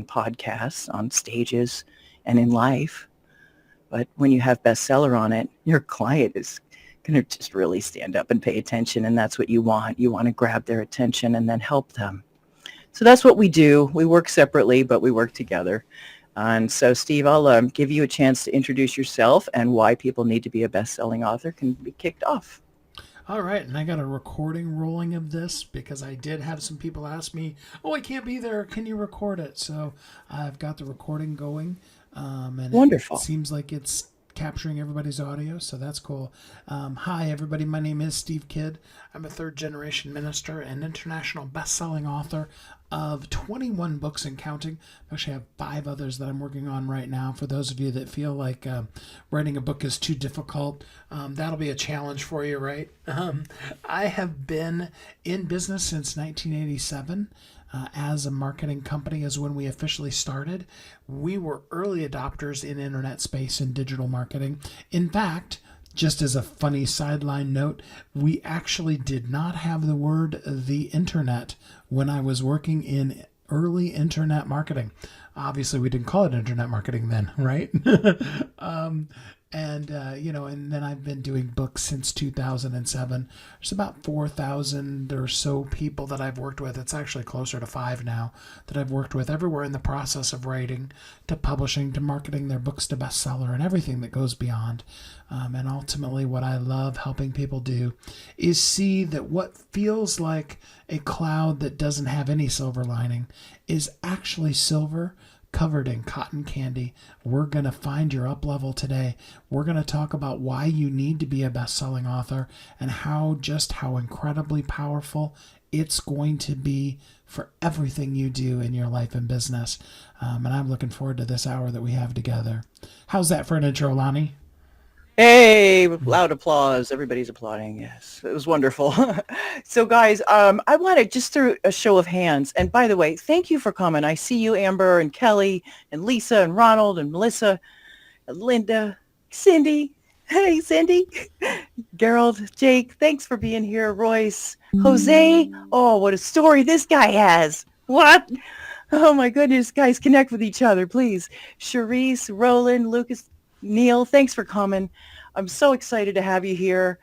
podcasts, on stages, and in life. But when you have bestseller on it, your client is going to just really stand up and pay attention. And that's what you want. You want to grab their attention and then help them. So that's what we do. We work separately, but we work together. And so, Steve, I'll give you a chance to introduce yourself and why people need to be a best-selling author can be kicked off. All right, and I got a recording rolling of this because I did have some people ask me, "Oh, I can't be there. Can you record it?" So I've got the recording going, and it Wonderful. seems like it's capturing everybody's audio, so that's cool. Hi, everybody. My name is Steve Kidd. I'm a third generation minister and international best-selling author of 21 books and counting. I actually have 5 others that I'm working on right now. For those of you that feel like writing a book is too difficult, that'll be a challenge for you, right? I have been in business since 1987. As a marketing company is when we officially started. We were early adopters in internet space and digital marketing. In fact, just as a funny sideline note, we actually did not have the word the internet when I was working in early internet marketing. Obviously, we didn't call it internet marketing then, right? And then I've been doing books since 2007. There's about 4,000 or so people that I've worked with. It's actually closer to 5 now that I've worked with everywhere in the process of writing to publishing to marketing their books to bestseller and everything that goes beyond. And ultimately, what I love helping people do is see that what feels like a cloud that doesn't have any silver lining is actually silver covered in cotton candy. We're going to find your up level today. We're going to talk about why you need to be a best-selling author and how incredibly powerful it's going to be for everything you do in your life and business. And I'm looking forward to this hour that we have together. How's that for an intro, Lonnee? Hey, loud applause. Everybody's applauding. Yes, it was wonderful. So, guys, I wanted just through a show of hands. And by the way, thank you for coming. I see you, Amber and Kelly and Lisa and Ronald and Melissa and Linda, Cindy. Hey, Cindy. Gerald, Jake, thanks for being here. Royce, Jose. Oh, what a story this guy has. What? Oh, my goodness. Guys, connect with each other, please. Charisse, Roland, Lucas, Neil, thanks for coming. I'm so excited to have you here.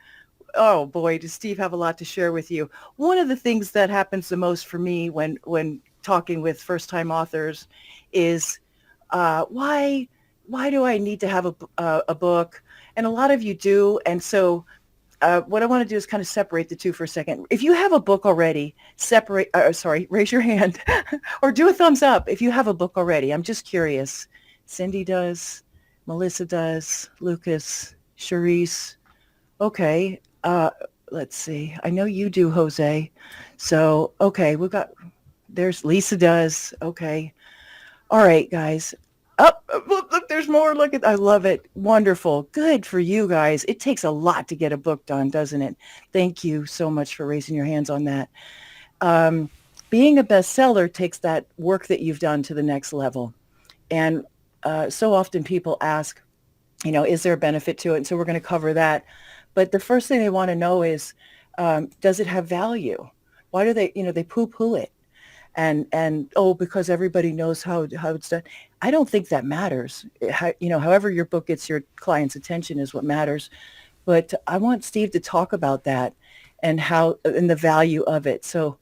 Oh boy, does Steve have a lot to share with you. One of the things that happens the most for me when talking with first-time authors is why do I need to have a book? And a lot of you do. And so what I want to do is kind of separate the two for a second. If you have a book already, raise your hand or do a thumbs up if you have a book already. I'm just curious. Cindy does. Melissa does. Lucas. Charisse. Okay. Let's see. I know you do, Jose. So, okay, there's Lisa does. Okay. All right, guys. Look, there's more. I love it. Wonderful. Good for you guys. It takes a lot to get a book done, doesn't it? Thank you so much for raising your hands on that. Being a bestseller takes that work that you've done to the next level. And so often people ask, is there a benefit to it? And so we're going to cover that. But the first thing they want to know is, does it have value? Why do they poo-poo it? And because everybody knows how it's done. I don't think that matters. However your book gets your client's attention is what matters. But I want Steve to talk about that and and the value of it. So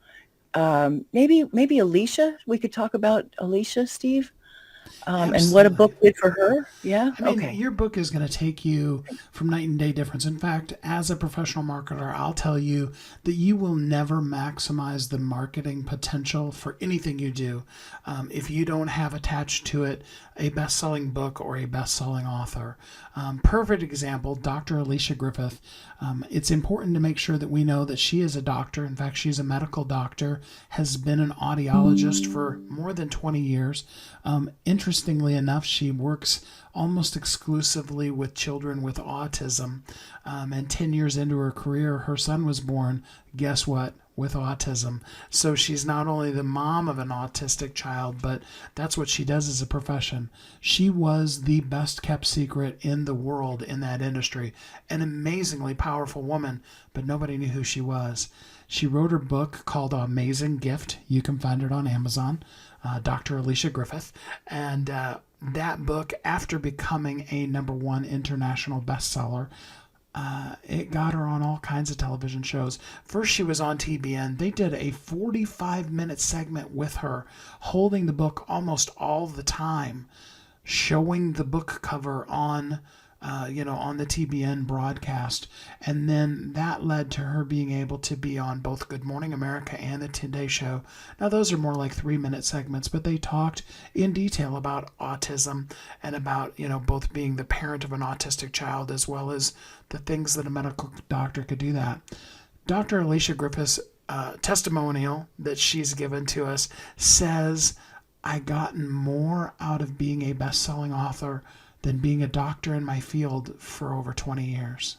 maybe Alicia, we could talk about Alicia, Steve. And what a book Absolutely. did for her. Yeah. I mean, Okay. your book is going to take you from night and day difference. In fact, as a professional marketer, I'll tell you that you will never maximize the marketing potential for anything you do if you don't have attached to it a best-selling book or a best-selling author. Perfect example, Dr. Alicia Griffith. It's important to make sure that we know that she is a doctor. In fact, she's a medical doctor, has been an audiologist for more than 20 years. Interestingly enough, she works almost exclusively with children with autism. And 10 years into her career, her son was born, guess what? With autism. So she's not only the mom of an autistic child, but that's what she does as a profession. She was the best kept secret in the world in that industry. An amazingly powerful woman, but nobody knew who she was. She wrote her book called Amazing Gift. You can find it on Amazon. Dr. Alicia Griffith. And that book, after becoming a #1 international bestseller, it got her on all kinds of television shows. First, she was on TBN. They did a 45-minute segment with her, holding the book almost all the time, showing the book cover on on the TBN broadcast. And then that led to her being able to be on both Good Morning America and the Today Show. Now, those are more like 3-minute segments, but they talked in detail about autism and about, both being the parent of an autistic child as well as the things that a medical doctor could do that. Dr. Alicia Griffith's testimonial that she's given to us says, "I gotten more out of being a best-selling author than being a doctor in my field for over 20 years.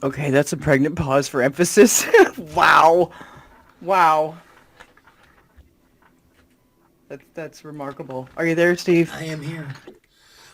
Okay, that's a pregnant pause for emphasis. Wow. Wow. That's remarkable. Are you there, Steve? I am here.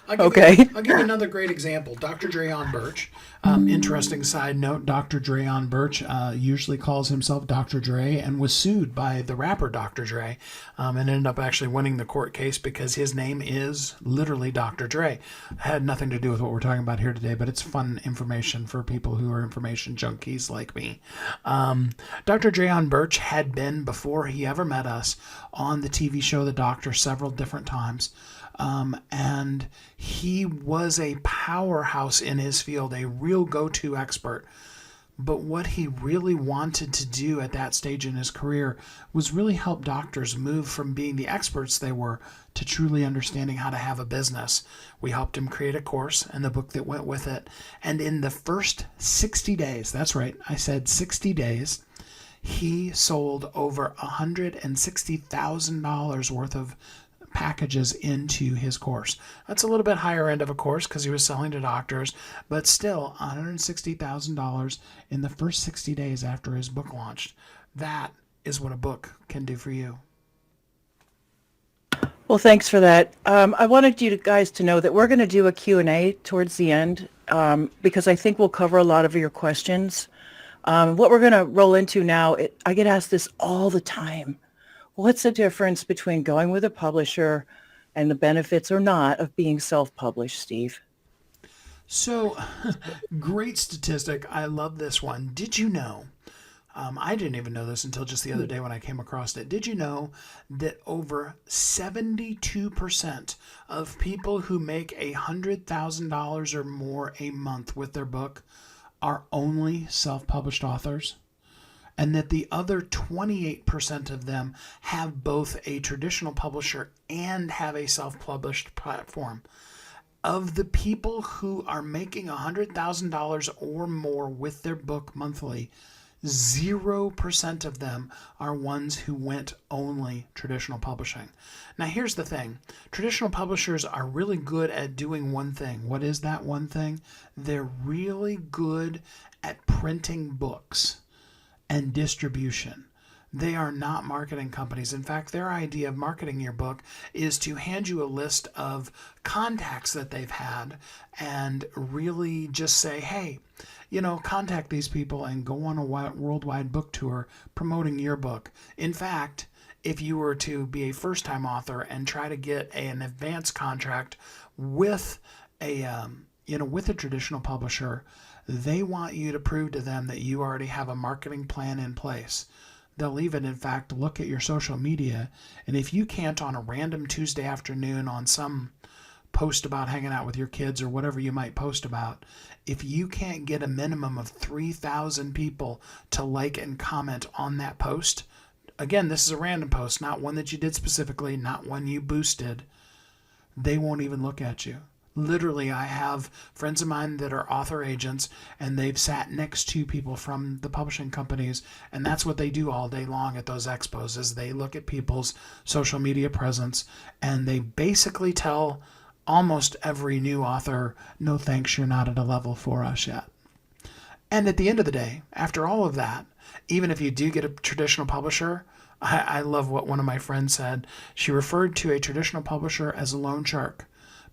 Okay. I'll give you another great example. Dr. Dreon Birch. Interesting side note, Dr. Dreon Birch usually calls himself Dr. Dre and was sued by the rapper Dr. Dre and ended up actually winning the court case because his name is literally Dr. Dre. Had nothing to do with what we're talking about here today, but it's fun information for people who are information junkies like me. Dr. Dreon Birch had been, before he ever met us, on the TV show The Doctor several different times. And he was a powerhouse in his field, a real go-to expert. But what he really wanted to do at that stage in his career was really help doctors move from being the experts they were to truly understanding how to have a business. We helped him create a course and the book that went with it. And in the first 60 days, that's right, I said 60 days, he sold over $160,000 worth of packages into his course. That's a little bit higher end of a course because he was selling to doctors, but still $160,000 in the first 60 days after his book launched. That is what a book can do for you. Well, thanks for that. I wanted you guys to know that we're going to do a Q&A towards the end because I think we'll cover a lot of your questions. What we're going to roll into now, I get asked this all the time. What's the difference between going with a publisher and the benefits or not of being self-published, Steve? So, great statistic. I love this one. Did you know, I didn't even know this until just the other day when I came across it. Did you know that over 72% of people who make $100,000 or more a month with their book are only self-published authors? And that the other 28% of them have both a traditional publisher and have a self-published platform. Of the people who are making $100,000 or more with their book monthly, 0% of them are ones who went only traditional publishing. Now, here's the thing. Traditional publishers are really good at doing one thing. What is that one thing? They're really good at printing books and distribution. They are not marketing companies. In fact, their idea of marketing your book is to hand you a list of contacts that they've had and really just say, hey, contact these people and go on a worldwide book tour promoting your book. In fact, if you were to be a first-time author and try to get an advance contract with with a traditional publisher, they want you to prove to them that you already have a marketing plan in place. They'll even, in fact, look at your social media, and if you can't on a random Tuesday afternoon on some post about hanging out with your kids or whatever you might post about, if you can't get a minimum of 3,000 people to like and comment on that post, again, this is a random post, not one that you did specifically, not one you boosted, they won't even look at you. Literally, I have friends of mine that are author agents, and they've sat next to people from the publishing companies, and that's what they do all day long at those expos, is they look at people's social media presence, and they basically tell almost every new author, no thanks, you're not at a level for us yet. And at the end of the day, after all of that, even if you do get a traditional publisher, I love what one of my friends said. She referred to a traditional publisher as a loan shark,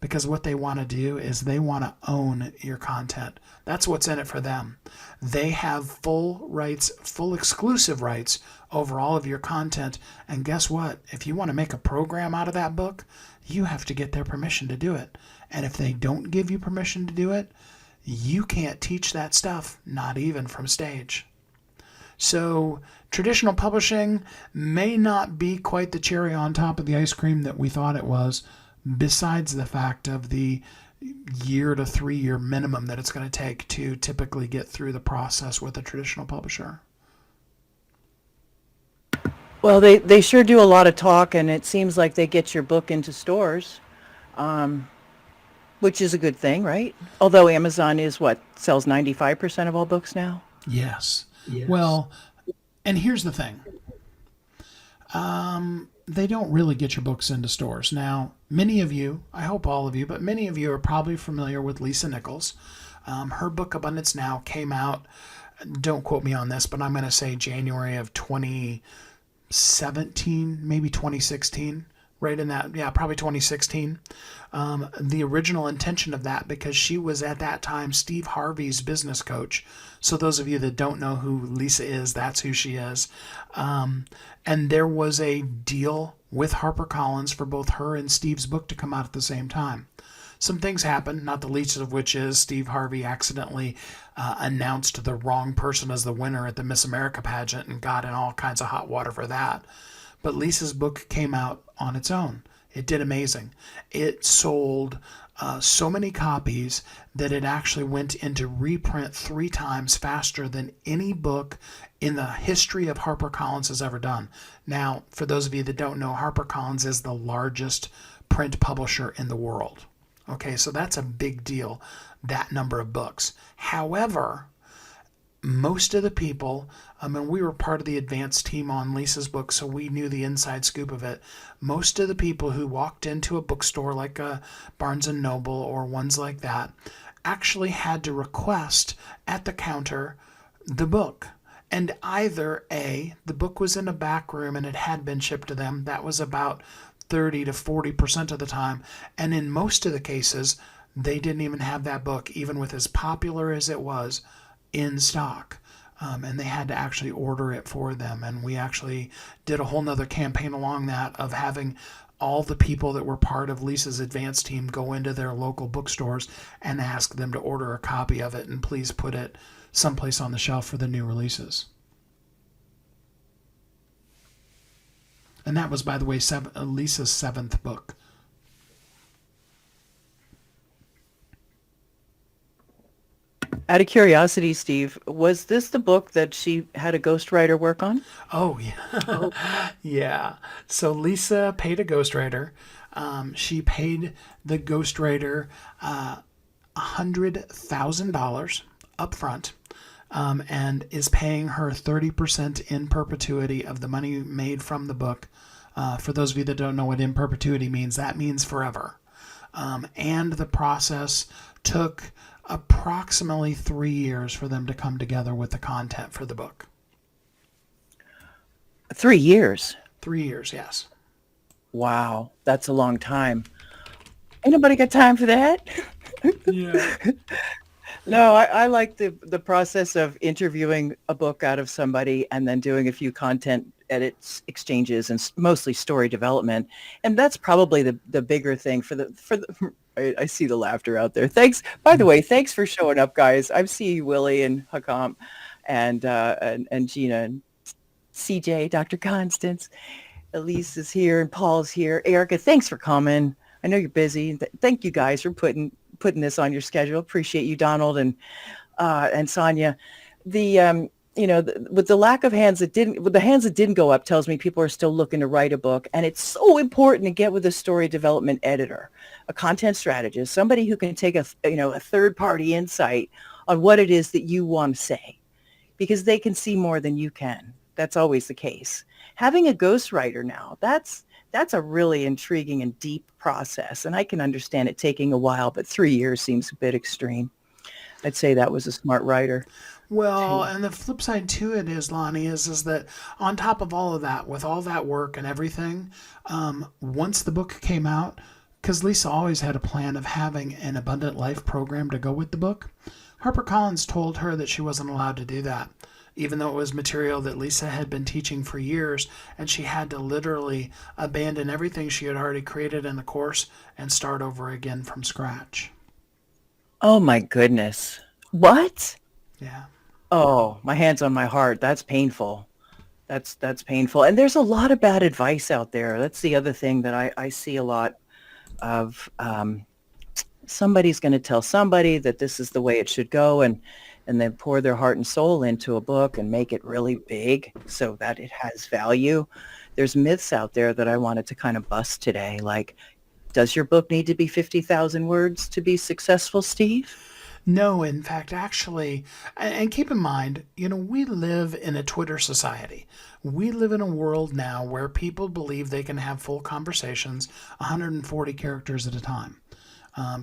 because what they want to do is they want to own your content. That's what's in it for them. They have full rights, full exclusive rights over all of your content. And guess what? If you want to make a program out of that book, you have to get their permission to do it. And if they don't give you permission to do it, you can't teach that stuff, not even from stage. So traditional publishing may not be quite the cherry on top of the ice cream that we thought it was, besides the fact of the year to 3 year minimum that it's going to take to typically get through the process with a traditional publisher. Well, they sure do a lot of talk, and it seems like they get your book into stores, um, which is a good thing, right? Although Amazon is what sells 95% of all books now. Yes. Yes. Well, and here's the thing. They don't really get your books into stores. Now, many of you, I hope all of you, but many of you are probably familiar with Lisa Nichols. Her book Abundance Now came out, don't quote me on this, but I'm going to say January of 2017, maybe 2016, right in that, yeah, probably 2016. The original intention of that, because she was at that time Steve Harvey's business coach. So those of you that don't know who Lisa is, that's who she is. And there was a deal with HarperCollins for both her and Steve's book to come out at the same time. Some things happened, not the least of which is Steve Harvey accidentally announced the wrong person as the winner at the Miss America pageant and got in all kinds of hot water for that. But Lisa's book came out on its own. It did amazing. It sold so many copies that it actually went into reprint 3 times faster than any book in the history of HarperCollins has ever done. Now, for those of you that don't know, HarperCollins is the largest print publisher in the world. Okay, so that's a big deal, that number of books. However, most of the people, we were part of the advanced team on Lisa's book, so we knew the inside scoop of it. Most of the people who walked into a bookstore like a Barnes & Noble or ones like that actually had to request at the counter the book. And either A, the book was in a back room and it had been shipped to them. That was about 30 to 40% of the time. And in most of the cases, they didn't even have that book, even with as popular as it was, in stock. And they had to actually order it for them. And we actually did a whole nother campaign along that of having all the people that were part of Lisa's advanced team go into their local bookstores and ask them to order a copy of it and please put it someplace on the shelf for the new releases. And that was, by the way, Lisa's 7th book. Out of curiosity, Steve, was this the book that she had a ghostwriter work on? Oh, yeah. Yeah. So Lisa paid a ghostwriter. She paid the ghostwriter $100,000 up front, and is paying her 30% in perpetuity of the money made from the book. For those of you that don't know what in perpetuity means, that means forever. And the process took approximately 3 years for them to come together with the content for the book. 3 years. 3 years, yes. Wow, that's a long time. Ain't nobody got time for that. Yeah. No, I like the process of interviewing a book out of somebody and then doing a few content edits, exchanges, and mostly story development. And that's probably the bigger thing for the. I see the laughter out there. Thanks. By the way, thanks for showing up, guys. I see Willie and Hakam and Gina and CJ, Dr. Constance. Elise is here and Paul's here. Erica, thanks for coming. I know you're busy. Thank you guys for putting this on your schedule. Appreciate you, Donald and Sonia. With the lack of with the hands that didn't go up tells me people are still looking to write a book. And it's so important to get with a story development editor, a content strategist, somebody who can take a third party insight on what it is that you want to say, because they can see more than you can. That's always the case. Having a ghostwriter now, that's a really intriguing and deep process. And I can understand it taking a while, but 3 years seems a bit extreme. I'd say that was a smart writer. Well, and the flip side to it is, Lonnee, is that on top of all of that, with all that work and everything, once the book came out, because Lisa always had a plan of having an abundant life program to go with the book. HarperCollins told her that she wasn't allowed to do that, even though it was material that Lisa had been teaching for years, and she had to literally abandon everything she had already created in the course and start over again from scratch. Oh my goodness. What? Yeah. Oh, my hands on my heart. That's painful. That's painful. And there's a lot of bad advice out there. That's the other thing that I see a lot of. Somebody's going to tell somebody that this is the way it should go, and then pour their heart and soul into a book and make it really big so that it has value. There's myths out there that I wanted to kind of bust today. Like, does your book need to be 50,000 words to be successful, Steve? No, in fact, actually, and keep in mind, we live in a Twitter society. We live in a world now where people believe they can have full conversations 140 characters at a time.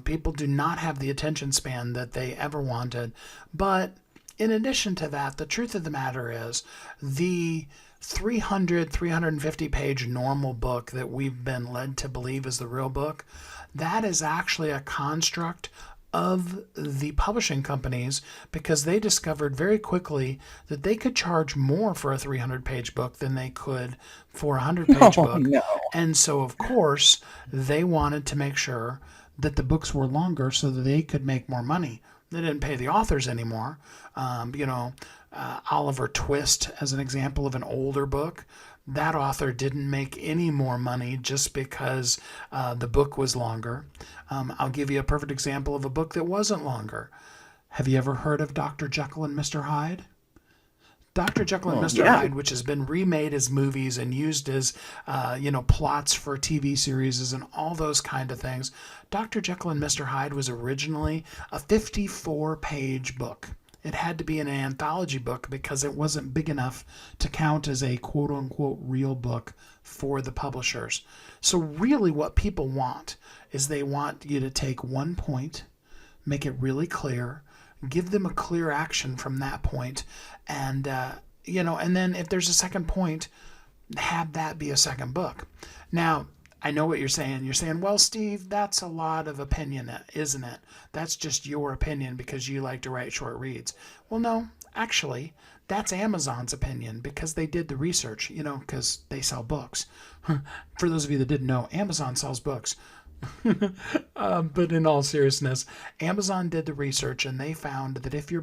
People do not have the attention span that they ever wanted. But in addition to that, the truth of the matter is the 350 page normal book that we've been led to believe is the real book, that is actually a construct of the publishing companies, because they discovered very quickly that they could charge more for a 300 page book than they could for a 100 page Oh, book. no. And so, of course, they wanted to make sure that the books were longer so that they could make more money. They didn't pay the authors anymore. Oliver Twist, as an example of an older book, that author didn't make any more money just because the book was longer. I'll give you a perfect example of a book that wasn't longer. Have you ever heard of Dr. Jekyll and Mr. Hyde? Dr. Jekyll and Oh, Mr. yeah. Hyde, which has been remade as movies and used as, plots for TV series and all those kind of things. Dr. Jekyll and Mr. Hyde was originally a 54-page book. It had to be an anthology book because it wasn't big enough to count as a quote-unquote real book for the publishers. So really what people want is they want you to take one point, make it really clear, give them a clear action from that point, and and then if there's a second point, have that be a second book. Now, I know what you're saying. You're saying, well, Steve, that's a lot of opinion, isn't it? That's just your opinion because you like to write short reads. Well, no, actually, that's Amazon's opinion because they did the research, because they sell books. For those of you that didn't know, Amazon sells books. But in all seriousness, Amazon did the research and they found that if your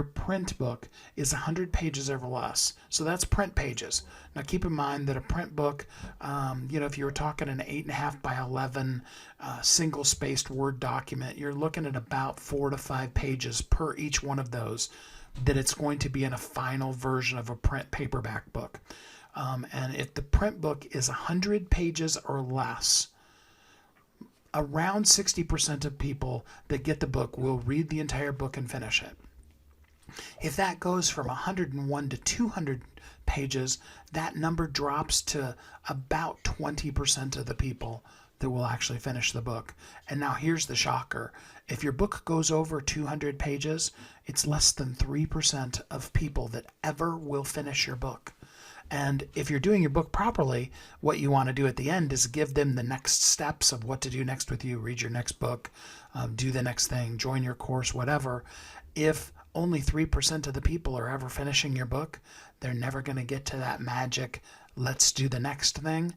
print book is 100 pages or less, so that's print pages. Now keep in mind that a print book, if you were talking an 8.5 by 11 single-spaced Word document, you're looking at about 4 to 5 pages per each one of those that it's going to be in a final version of a print paperback book. And if the print book is 100 pages or less, around 60% of people that get the book will read the entire book and finish it. If that goes from 101 to 200 pages, that number drops to about 20% of the people that will actually finish the book. And now here's the shocker. If your book goes over 200 pages, it's less than 3% of people that ever will finish your book. And if you're doing your book properly, what you want to do at the end is give them the next steps of what to do next with you. Read your next book, do the next thing, join your course, whatever. If only 3% of the people are ever finishing your book, they're never going to get to that magic, let's do the next thing.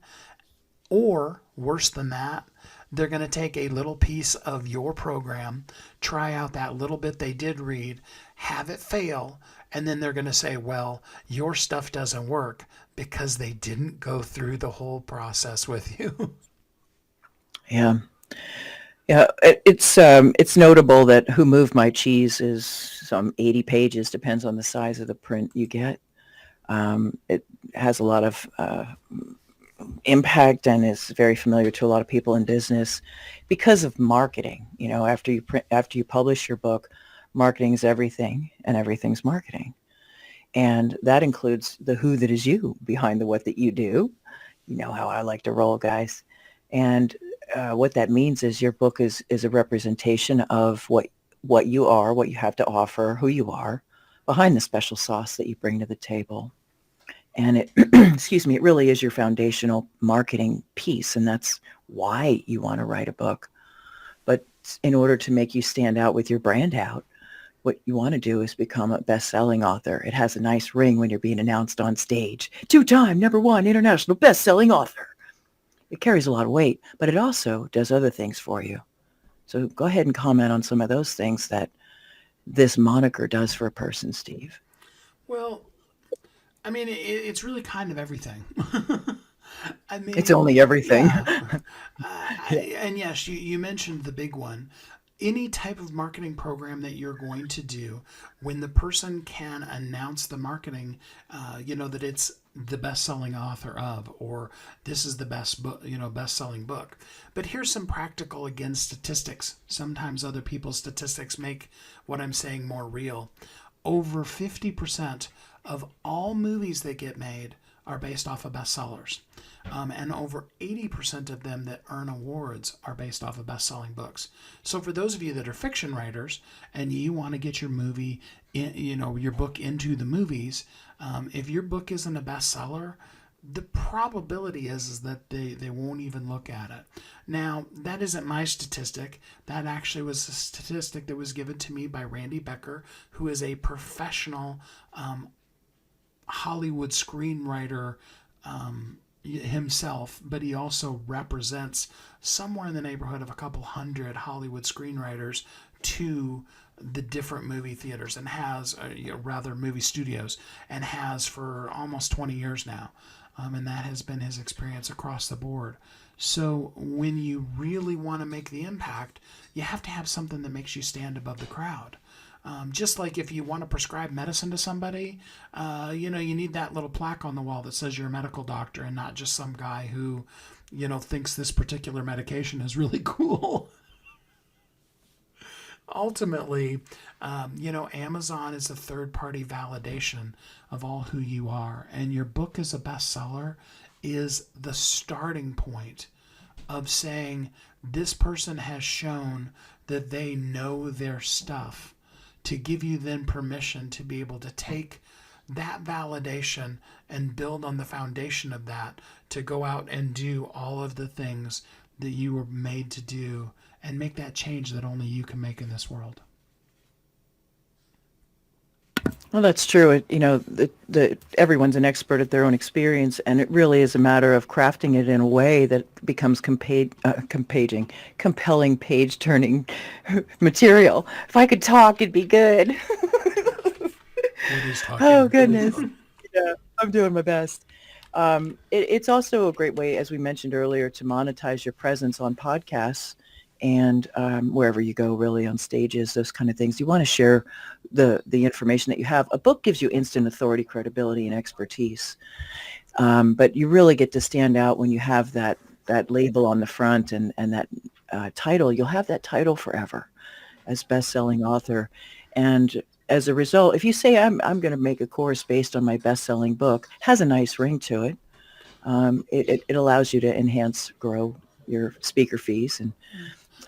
Or worse than that, they're going to take a little piece of your program, try out that little bit they did read, have it fail, and then they're going to say, well, your stuff doesn't work because they didn't go through the whole process with you. Yeah. Yeah, it's notable that Who Moved My Cheese is some 80 pages, depends on the size of the print you get. It has a lot of impact and is very familiar to a lot of people in business because of marketing. After you publish your book, marketing is everything, and everything's marketing, and that includes the who that is you behind the what that you do. You know how I like to roll, guys, and what that means is your book is a representation of what you are, what you have to offer, who you are, behind the special sauce that you bring to the table. And it, excuse me, it really is your foundational marketing piece, and that's why you want to write a book. But in order to make you stand out with your brand out, what you want to do is become a best-selling author. It has a nice ring when you're being announced on stage. Two-time #1 international best-selling author. It carries a lot of weight, but it also does other things for you. So go ahead and comment on some of those things that this moniker does for a person, Steve. Well, I mean, it's really kind of everything. I It's mean, only everything. yeah. And yes, you mentioned the big one. Any type of marketing program that you're going to do, when the person can announce the marketing, that it's the best-selling author of, or this is the best book, best-selling book. But here's some practical, again, statistics. Sometimes other people's statistics make what I'm saying more real. Over 50% of all movies that get made are based off of bestsellers. And over 80% of them that earn awards are based off of best-selling books. So for those of you that are fiction writers and you want to get your movie, your book into the movies, if your book isn't a bestseller, the probability is that they won't even look at it. Now, that isn't my statistic. That actually was a statistic that was given to me by Randy Becker, who is a professional Hollywood screenwriter himself, but he also represents somewhere in the neighborhood of a couple hundred Hollywood screenwriters to the different movie theaters, and has, rather movie studios, and has for almost 20 years now. And that has been his experience across the board. So when you really want to make the impact, you have to have something that makes you stand above the crowd. Just like if you want to prescribe medicine to somebody, you need that little plaque on the wall that says you're a medical doctor, and not just some guy who, thinks this particular medication is really cool. Ultimately, Amazon is a third-party validation of all who you are, and your book as a bestseller is the starting point of saying this person has shown that they know their stuff, to give you then permission to be able to take that validation and build on the foundation of that to go out and do all of the things that you were made to do, and make that change that only you can make in this world. Well, that's true. Everyone's an expert at their own experience, and it really is a matter of crafting it in a way that becomes compelling page-turning material. If I could talk, it'd be good. What is Oh, talking? goodness. Yeah, I'm doing my best. It's also a great way, as we mentioned earlier, to monetize your presence on podcasts and wherever you go, really, on stages, those kind of things. You want to share the information that you have. A book gives you instant authority, credibility, and expertise. But you really get to stand out when you have that label on the front and that title. You'll have that title forever as best-selling author. And as a result, if you say, I'm going to make a course based on my best-selling book, it has a nice ring to it. It allows you to grow your speaker fees. And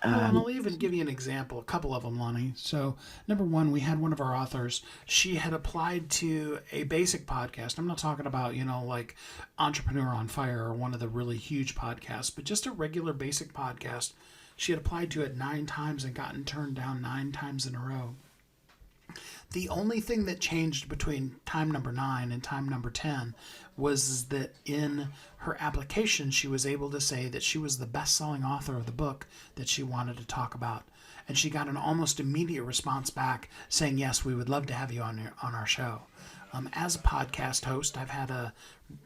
Well, and um, I'll even give you an example, a couple of them, Lonnee. So, number one, we had one of our authors. She had applied to a basic podcast. I'm not talking about, like Entrepreneur on Fire or one of the really huge podcasts, but just a regular basic podcast. She had applied to it 9 times and gotten turned down 9 times in a row. The only thing that changed between time number 9 and time number 10 was that in her application, she was able to say that she was the best-selling author of the book that she wanted to talk about. And she got an almost immediate response back saying, yes, we would love to have you on our show. As a podcast host, I've had a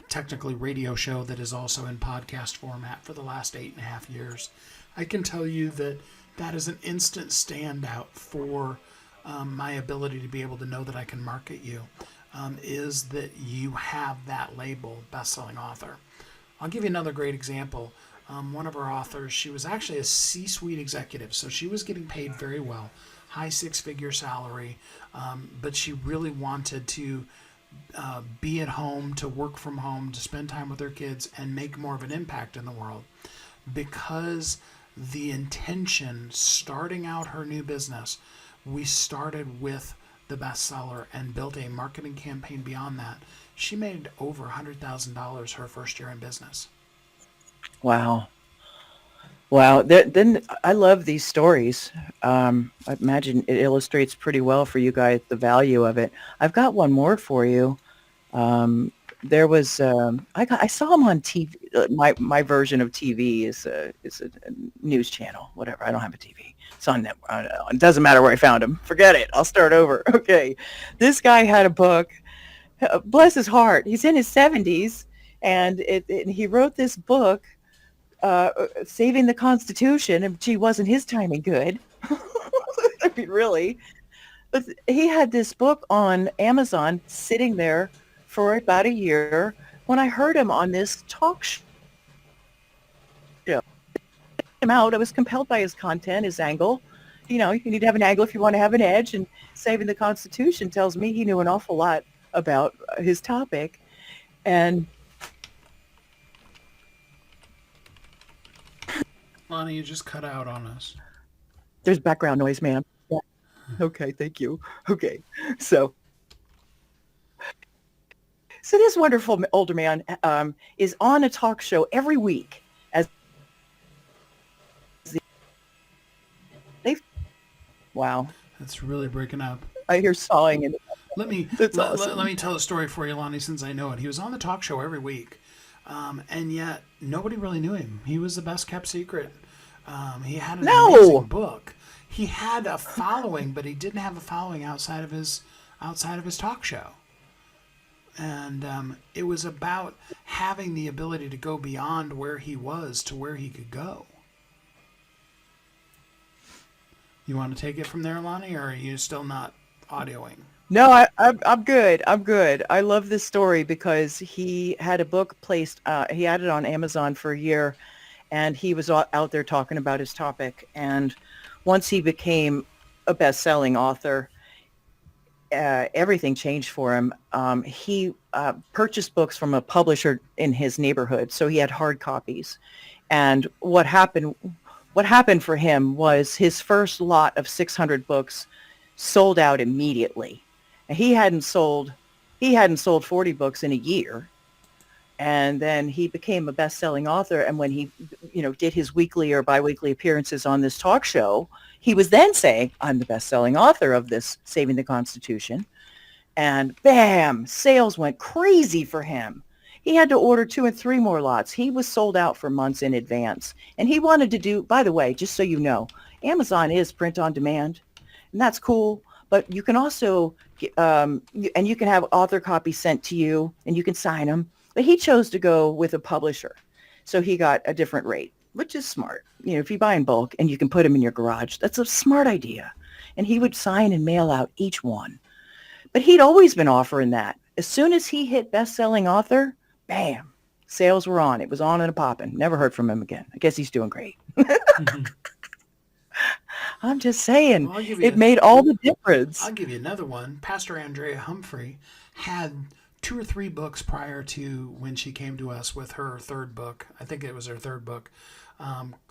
technically radio show that is also in podcast format for the last 8.5 years. I can tell you that that is an instant standout for my ability to be able to know that I can market you, is that you have that label, best-selling author. I'll give you another great example. One of our authors, she was actually a C-suite executive, so she was getting paid very well, high six-figure salary, but she really wanted to be at home, to work from home, to spend time with her kids, and make more of an impact in the world. Because the intention starting out her new business, we started with the bestseller and built a marketing campaign beyond that. She made over $100,000 her first year in business. wow. Wow. Then I love these stories. I imagine it illustrates pretty well for you guys the value of it. I've got one more for you. Um, there was I saw him on TV. My version of TV is a news channel. Whatever. I don't have a TV. It's on net. It doesn't matter where I found him. Forget it. I'll start over. Okay. This guy had a book. Bless his heart. He's in his 70s, and he wrote this book, saving the Constitution. And gee, wasn't his timing good? I mean, really. But he had this book on Amazon sitting there for about a year when I heard him on this talk show. Him out. I was compelled by his content, his angle. You know, you need to have an angle if you want to have an edge. And saving the Constitution tells me he knew an awful lot about his topic. And Lonnee, you just cut out on us. there's background noise, ma'am. Yeah. Okay, thank you. Okay, so so this wonderful older man is on a talk show every week as the, they wow. That's really breaking up. I hear sawing and Let me that's let awesome. me tell a story for you, Lonnee, since I know it. He was on the talk show every week, and yet nobody really knew him. He was the best kept secret. He had an amazing No. book. He had a following, but he didn't have a following outside of his talk show. And it was about having the ability to go beyond where he was to where he could go. You want to take it from there, Lonnee, or are you still not audioing? No, I'm good. I'm good. I love this story because he had a book placed. He had it on Amazon for a year, and he was out there talking about his topic. And once he became a best-selling author, everything changed for him. He purchased books from a publisher in his neighborhood, so he had hard copies. And what happened for him was his first lot of 600 books sold out immediately. And he hadn't sold 40 books in a year. And then he became a best-selling author. And when he, did his weekly or biweekly appearances on this talk show, he was then saying, "I'm the best-selling author of this Saving the Constitution." And bam, sales went crazy for him. He had to order 2 and 3 more lots. He was sold out for months in advance. And he wanted to do, by the way, just so you know, Amazon is print on demand, and that's cool. But you can also, and you can have author copies sent to you, and you can sign them. But he chose to go with a publisher, so he got a different rate, which is smart. If you buy in bulk and you can put them in your garage, that's a smart idea. And he would sign and mail out each one. But he'd always been offering that. As soon as he hit best-selling author, bam, sales were on. It was on and a popping. Never heard from him again. I guess he's doing great. I'm just saying, Well, it made all the difference. I'll give you another one. Pastor Andrea Humphrey had 2 or 3 books prior to when she came to us with her third book. I think it was her third book,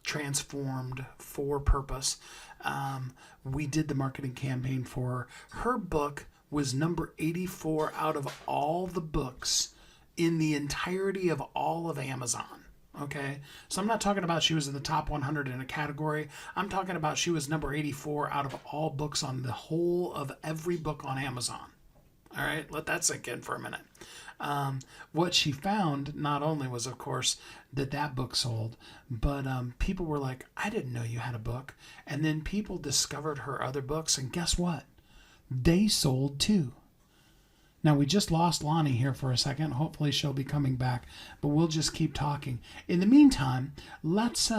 Transformed for Purpose. We did the marketing campaign for her. Her book was number 84 out of all the books in the entirety of all of Amazon. Okay, so I'm not talking about she was in the top 100 in a category. I'm talking about she was number 84 out of all books on the whole of every book on Amazon. All right, let that sink in for a minute. What she found not only was, of course, that book sold, but people were like, "I didn't know you had a book." And then people discovered her other books, and guess what? They sold too. Now, we just lost Lonnee here for a second. Hopefully she'll be coming back, but we'll just keep talking. In the meantime, let's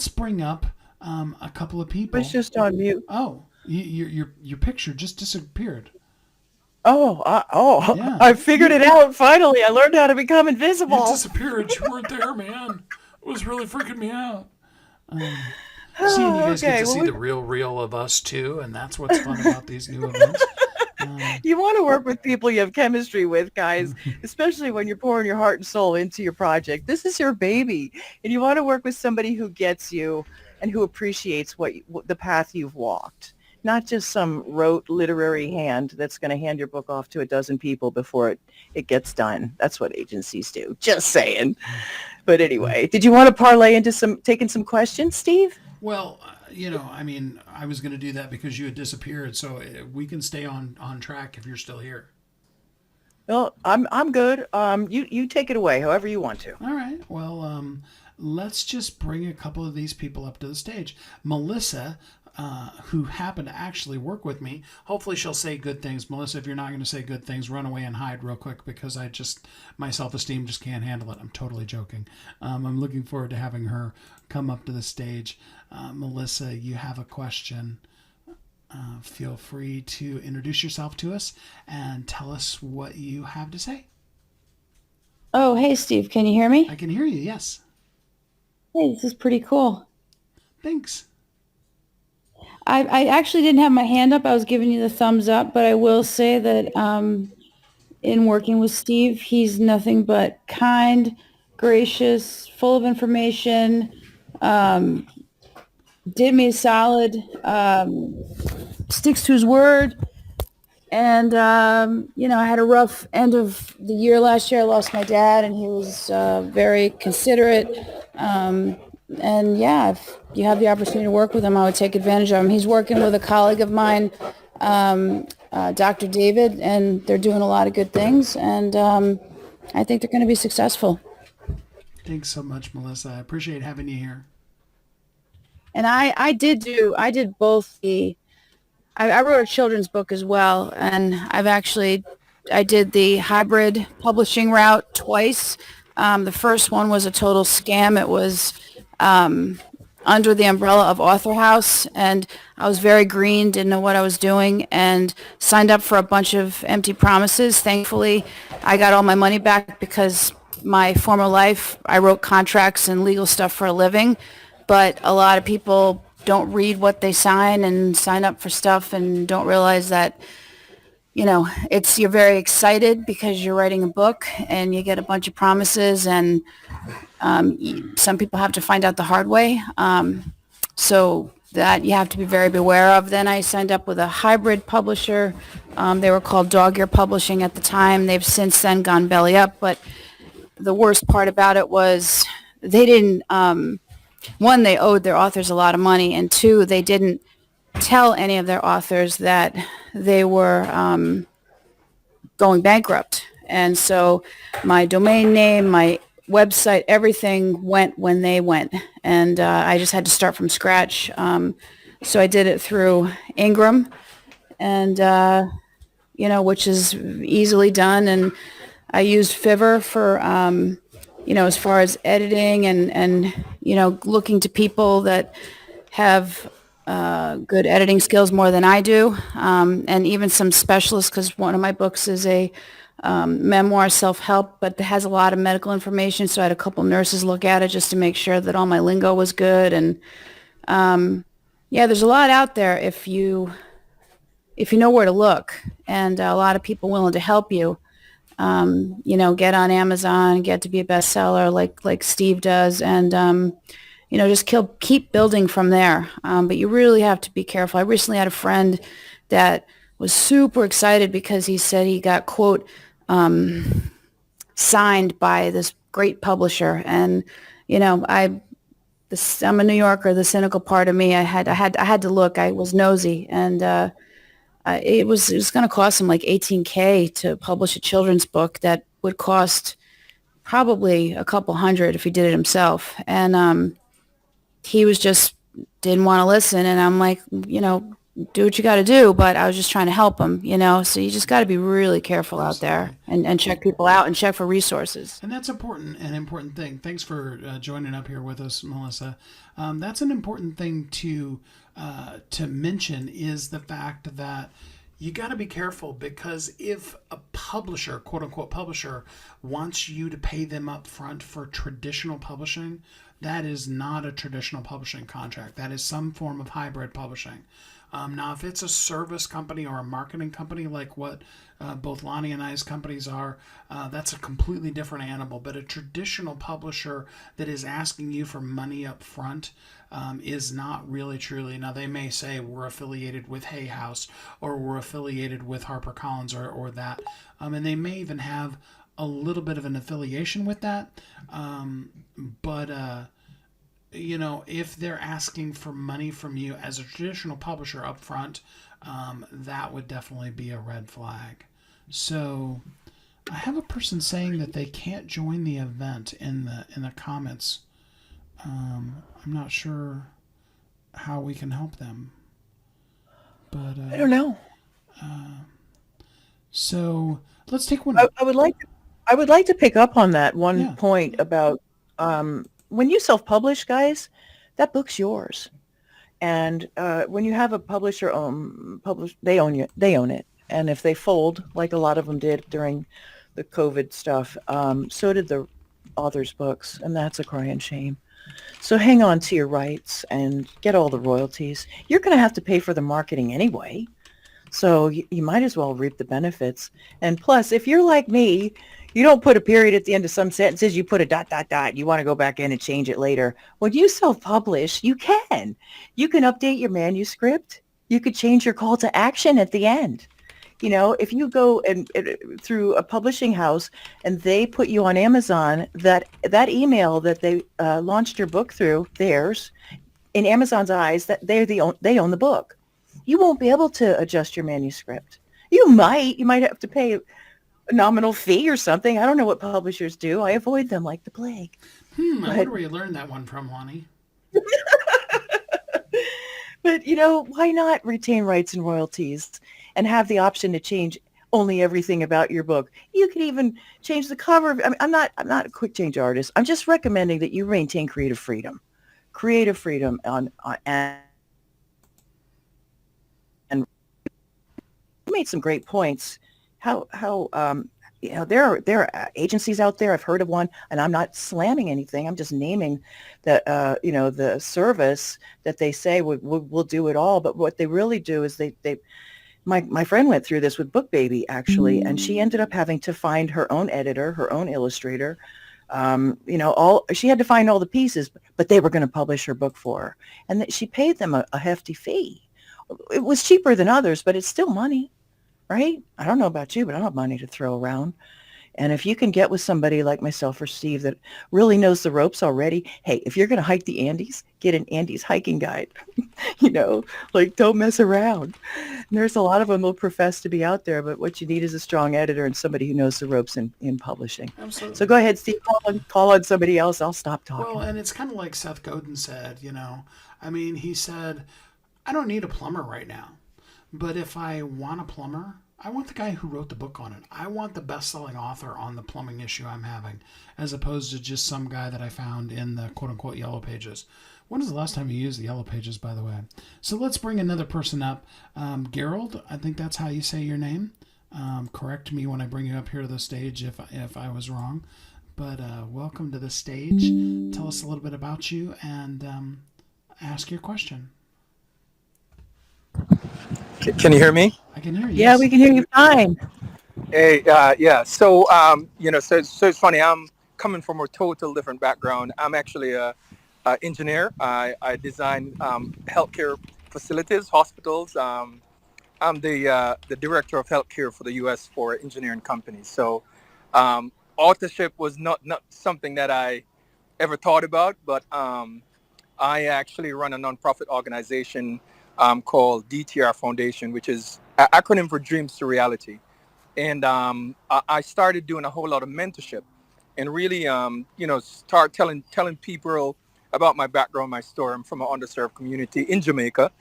bring up a couple of people. It's just on mute. Oh, your picture just disappeared. Yeah. I figured it out. Finally, I learned how to become You invisible. disappeared. You weren't there, man. It was really freaking me out. Seeing you guys get Okay, to well, see the real of us too, and that's what's fun about these new events. you want to work with people you have chemistry with, guys, especially when you're pouring your heart and soul into your project. This is your baby, and you want to work with somebody who gets you and who appreciates the path you've walked, not just some rote literary hand that's going to hand your book off to a dozen people before it gets done. That's what agencies do. Just saying. But anyway, did you want to parlay into some taking some questions, Steve? Well, I mean, I was going to do that because you had disappeared, so we can stay on track if you're still here. Well, I'm good. You take it away, however you want to. All right. Well, let's just bring a couple of these people up to the stage. Melissa, who happened to actually work with me, hopefully she'll say good things. Melissa, if you're not going to say good things, run away and hide real quick because my self esteem just can't handle it. I'm totally joking. I'm looking forward to having her come up to the stage. Melissa, you have a question. Feel free to introduce yourself to us and tell us what you have to say. Oh, hey, Steve, can you hear me? I can hear you, yes. Hey, this is pretty cool. Thanks. I actually didn't have my hand up. I was giving you the thumbs up, but I will say that in working with Steve, he's nothing but kind, gracious, full of information, um, did me a solid, sticks to his word. And, I had a rough end of the year last year. I lost my dad, and he was very considerate. Um, and yeah, if you have the opportunity to work with him, I would take advantage of him. He's working with a colleague of mine, Dr. David, and they're doing a lot of good things. And I think they're going to be successful. Thanks so much, Melissa. I appreciate having you here. And I did both I wrote a children's book as well, and I did the hybrid publishing route twice. The first one was a total scam. It was under the umbrella of Author House, and I was very green, didn't know what I was doing, and signed up for a bunch of empty promises. Thankfully, I got all my money back because my former life, I wrote contracts and legal stuff for a living, but a lot of people don't read what they sign and sign up for stuff and don't realize that, you're very excited because you're writing a book and you get a bunch of promises, and some people have to find out the hard way. So that you have to be very beware of. Then I signed up with a hybrid publisher. They were called Dog Ear Publishing at the time. They've since then gone belly up, but the worst part about it was they didn't, one, they owed their authors a lot of money, and two, they didn't tell any of their authors that they were going bankrupt. And so my domain name, my website, everything went when they went. And I just had to start from scratch. So I did it through Ingram, and, which is easily done. And I used Fiverr for, as far as editing and looking to people that have good editing skills more than I do, and even some specialists, because one of my books is a memoir self-help, but it has a lot of medical information, so I had a couple nurses look at it just to make sure that all my lingo was good. And there's a lot out there if you know where to look, and a lot of people willing to help you. Get on Amazon, get to be a bestseller like Steve does, and just keep building from there. But you really have to be careful. I recently had a friend that was super excited because he said he got, quote, signed by this great publisher. And, I'm a New Yorker, the cynical part of me, I had to look. I was nosy, and it was going to cost him like $18K to publish a children's book that would cost probably a couple hundred if he did it himself. And he was just didn't want to listen. And I'm like, do what you got to do. But I was just trying to help him, So you just got to be really careful out there and check people out and check for resources. And that's an important thing. Thanks for joining up here with us, Melissa. That's an important thing to mention, is the fact that you got to be careful, because if a publisher, quote unquote publisher, wants you to pay them up front for traditional publishing, that is not a traditional publishing contract. That is some form of hybrid publishing. Now, if it's a service company or a marketing company like what both Lonnee and I's companies are, that's a completely different animal. But a traditional publisher that is asking you for money up front is not really truly. Now, they may say we're affiliated with Hay House, or we're affiliated with HarperCollins, or that. And they may even have a little bit of an affiliation with that. But if they're asking for money from you as a traditional publisher up front, that would definitely be a red flag. So I have a person saying that they can't join the event in the comments. I'm not sure how we can help them, but I don't know. so let's take one. I would like to pick up on that one Yeah. point about when you self-publish, guys, that book's yours. And when you have a publisher they own you. They own it. And if they fold, like a lot of them did during the COVID stuff, so did the author's books, and that's a crying shame. So hang on to your rights and get all the royalties. You're going to have to pay for the marketing anyway. So you might as well reap the benefits. And plus, if you're like me, you don't put a period at the end of some sentences. You put a dot, dot, dot. You want to go back in and change it later. When you self-publish, you can. You can update your manuscript. You could change your call to action at the end. If you go and through a publishing house and they put you on Amazon, that email that they launched your book through, theirs, in Amazon's eyes, that they own the book. You won't be able to adjust your manuscript. You might have to pay a nominal fee or something. I don't know what publishers do. I avoid them like the plague. I wonder where you learned that one from, Lonnee. But why not retain rights and royalties and have the option to change only everything about your book? You could even change the cover. I mean, I'm not a quick change artist. I'm just recommending that you maintain creative freedom. Creative freedom on and you made some great points. How there are agencies out there. I've heard of one, and I'm not slamming anything. I'm just naming that the service that they say will do it all. But what they really do is they my friend went through this with Book Baby actually, and she ended up having to find her own editor, her own illustrator. She had to find all the pieces, but they were going to publish her book for her, and she paid them a hefty fee. It was cheaper than others, but it's still money, right? I don't know about you, but I don't have money to throw around. And if you can get with somebody like myself or Steve that really knows the ropes already, hey, if you're going to hike the Andes, get an Andes hiking guide. Don't mess around. And there's a lot of them who profess to be out there, but what you need is a strong editor and somebody who knows the ropes in publishing. Absolutely. So go ahead, Steve, call on somebody else. I'll stop talking. Well, and it's kind of like Seth Godin said, he said, I don't need a plumber right now, but if I want a plumber, I want the guy who wrote the book on it. I want the best-selling author on the plumbing issue I'm having, as opposed to just some guy that I found in the quote-unquote yellow pages. When was the last time you used the yellow pages, by the way? So let's bring another person up. Gerald, I think that's how you say your name. Correct me when I bring you up here to the stage if I was wrong. But welcome to the stage. Tell us a little bit about you and ask your question. Can you hear me? I can hear you. Yeah, we can hear you fine. Hey, yeah. So, so it's funny. I'm coming from a total different background. I'm actually a engineer. I design healthcare facilities, hospitals. I'm the director of healthcare for the U.S. for engineering companies. So, authorship was not something that I ever thought about, but I actually run a nonprofit organization called DTR Foundation, which is an acronym for Dreams to Reality. And I started doing a whole lot of mentorship and really, start telling people about my background, my story. I'm from an underserved community in Jamaica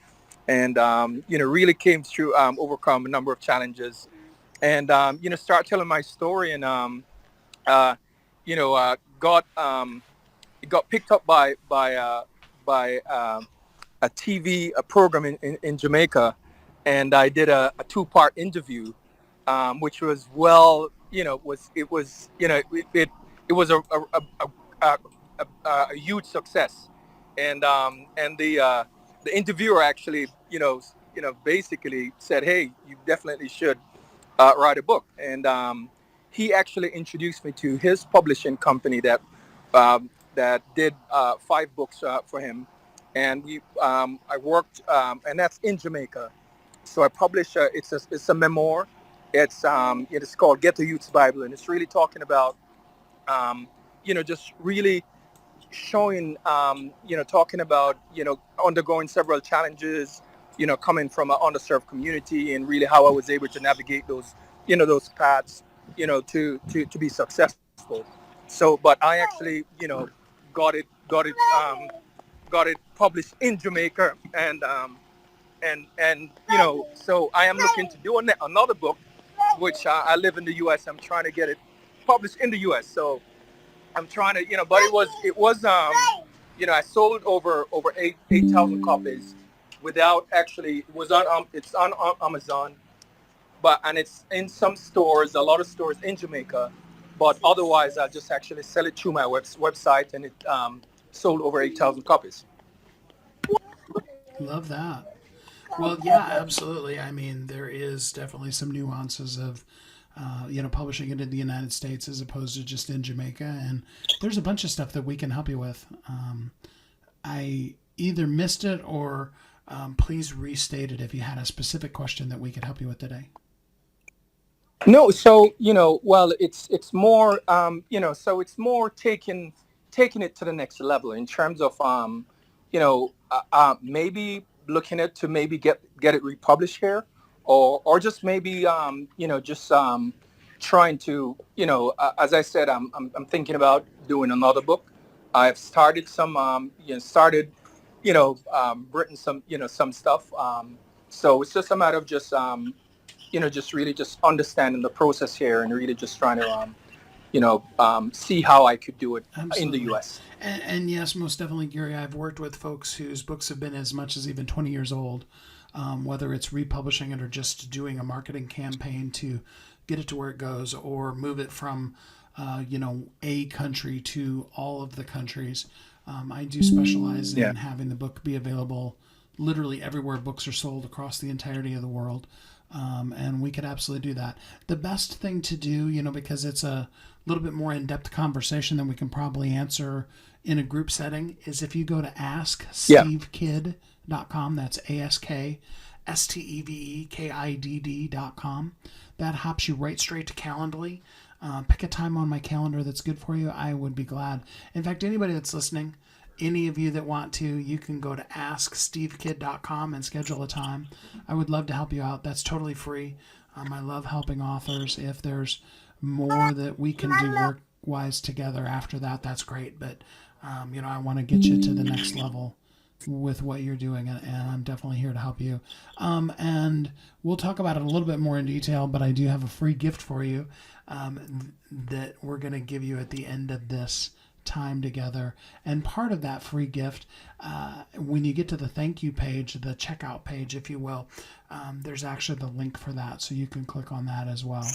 and, really came through, overcome a number of challenges and, start telling my story and, it got picked up by a TV program in Jamaica, and I did a 2-part interview, which was it was a huge success, and the interviewer actually basically said, hey, you definitely should write a book, and he actually introduced me to his publishing company that did 5 books for him. And I worked, and that's in Jamaica. So I published. It's a memoir, It's called Get the Youth's Bible, and it's really talking about just really showing, talking about, undergoing several challenges, coming from an underserved community, and really how I was able to navigate those, those paths, to be successful. So, but I actually, got it, got it, got it published in Jamaica, and so I am looking to do another book, which I live in the U.S. I'm trying to get it published in the U.S. So I'm trying to, but I sold over 8,000 copies without actually. It was on it's on Amazon, and it's in some stores, a lot of stores in Jamaica, but otherwise I just actually sell it through my website, and it sold over 8,000 copies. Love that. Well, yeah, absolutely. I mean, there is definitely some nuances of, publishing it in the United States as opposed to just in Jamaica. And there's a bunch of stuff that we can help you with. I either missed it or please restate it if you had a specific question that we could help you with today. No, so well, it's more, so it's more taking it to the next level in terms of, maybe looking at to maybe get it republished here, or just maybe, just trying to, as I said, I'm thinking about doing another book. I've started written some stuff. So it's just a matter of just just really just understanding the process here, and really just trying to see how I could do it in the Absolutely. U.S. And yes, most definitely, Gary. I've worked with folks whose books have been as much as even 20 years old, whether it's republishing it or just doing a marketing campaign to get it to where it goes, or move it from, a country to all of the countries. I do specialize Yeah. in having the book be available literally everywhere books are sold across the entirety of the world. And we could absolutely do that. The best thing to do, because it's a little bit more in-depth conversation than we can probably answer in a group setting, is if you go to Yeah. askstevekidd.com. That's AskStevekidd.com. That hops you right straight to Calendly. Pick a time on my calendar that's good for you. I would be glad. In fact, anybody that's listening, any of you that want to, you can go to askstevekidd.com and schedule a time. I would love to help you out. That's totally free. I love helping authors. If there's more that we can do work-wise together after that, that's great. But, I want to get you to the next level with what you're doing, and I'm definitely here to help you. And we'll talk about it a little bit more in detail, but I do have a free gift for you that we're going to give you at the end of this time together. And part of that free gift, when you get to the thank you page, the checkout page, if you will, there's actually the link for that, so you can click on that as well.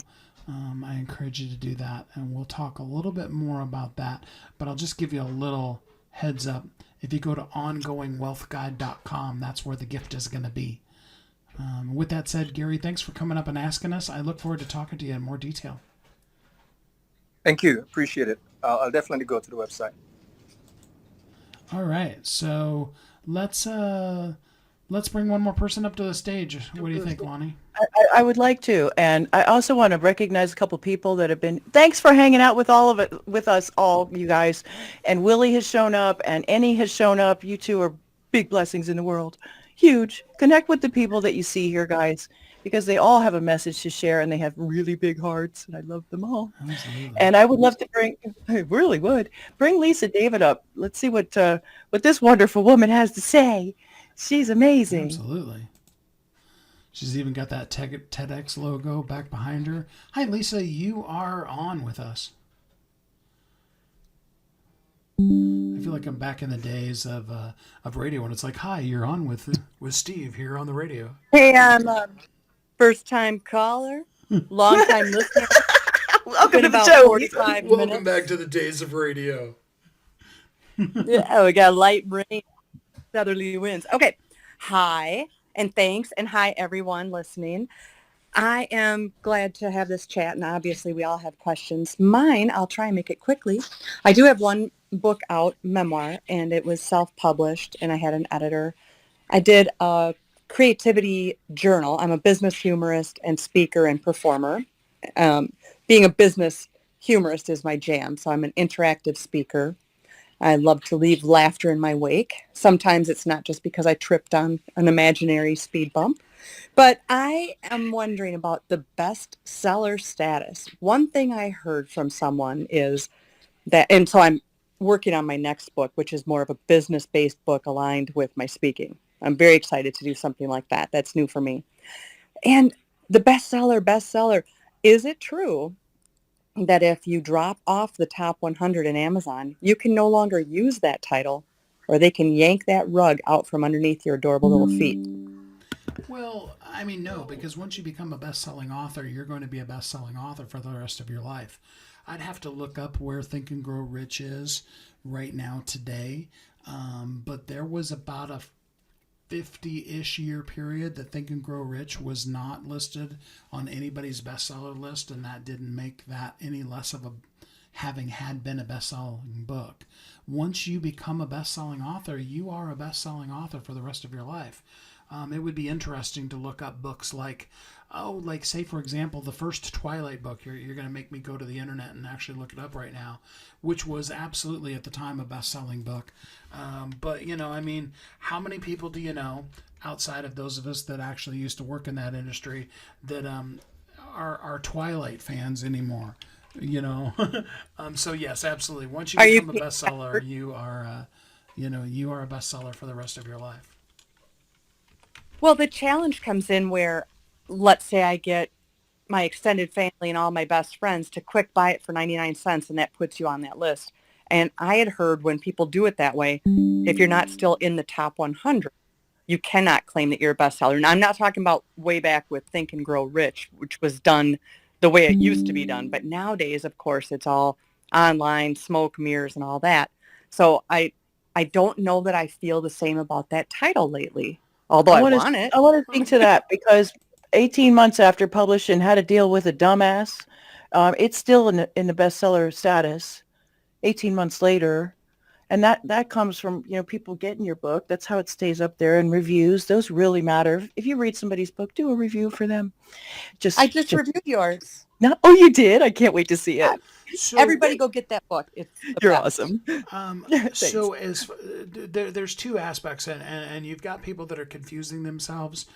I encourage you to do that, and we'll talk a little bit more about that, but I'll just give you a little heads up. If you go to ongoingwealthguide.com, that's where the gift is going to be. With that said, Gary, thanks for coming up and asking us. I look forward to talking to you in more detail. Thank you. Appreciate it. I'll definitely go to the website. All right, so let's bring one more person up to the stage. What do you think, Lonnee? I would like to, and I also want to recognize a couple people that have been. Thanks for hanging out with all of it, with us all, you guys. And Willie has shown up, and Annie has shown up. You two are big blessings in the world, huge. Connect with the people that you see here, guys, because they all have a message to share, and they have really big hearts, and I love them all. Absolutely. And I would love to I really would bring Lisa David up. Let's see what this wonderful woman has to say. She's amazing. Absolutely. She's even got that TEDx logo back behind her. Hi, Lisa. You are on with us. I feel like I'm back in the days of radio when it's like, "Hi, you're on with Steve here on the radio." Hey, I'm a first-time caller, long-time listener. Welcome Been to the about show. 45 minutes. Welcome back to the days of radio. Yeah, we got light rain, southerly winds. Okay, hi, and thanks, and hi, everyone listening. I am glad to have this chat, and obviously we all have questions. Mine, I'll try and make it quickly. I do have one book out, memoir, and it was self-published, and I had an editor. I did a creativity journal. I'm a business humorist and speaker and performer. Being a business humorist is my jam, so I'm an interactive speaker. I love to leave laughter in my wake. Sometimes it's not just because I tripped on an imaginary speed bump, but I am wondering about the bestseller status. One thing I heard from someone is that, and so I'm working on my next book, which is more of a business-based book aligned with my speaking. I'm very excited to do something like that. That's new for me. And the bestseller, is it true that if you drop off the top 100 in Amazon, you can no longer use that title, or they can yank that rug out from underneath your adorable little feet? Well, I mean, no, because once you become a best-selling author, you're going to be a best-selling author for the rest of your life. I'd have to look up where Think and Grow Rich is right now today, but there was about a 50-ish year period that Think and Grow Rich was not listed on anybody's bestseller list, and that didn't make that any less of a having had been a best-selling book. Once you become a best-selling author, you are a best-selling author for the rest of your life. It would be interesting to look up books like, like say for example, the first Twilight book. You're going to make me go to the internet and actually look it up right now, which was absolutely at the time a best-selling book. But I mean, how many people do you know outside of those of us that actually used to work in that industry that are Twilight fans anymore? So yes, absolutely. Once you Are you become a bestseller, you are, you are a bestseller for the rest of your life. Well, the challenge comes in where, let's say I get my extended family and all my best friends to quick buy it for 99 cents, and that puts you on that list. And I had heard when people do it that way, if you're not still in the top 100, you cannot claim that you're a bestseller. And I'm not talking about way back with Think and Grow Rich, which was done the way it used to be done. But nowadays, of course, it's all online, smoke, mirrors, and all that. So I don't know that I feel the same about that title lately, although I want it. I want to speak to that because 18 months after publishing How to Deal with a Dumbass, it's still in the bestseller status 18 months later. And that comes from, people getting your book. That's how it stays up there. And reviews, those really matter. If you read somebody's book, do a review for them. I just reviewed yours. No, oh, you did? I can't wait to see it. So, Everybody go get that book. It's You're best. awesome. So there's two aspects, and you've got people that are confusing themselves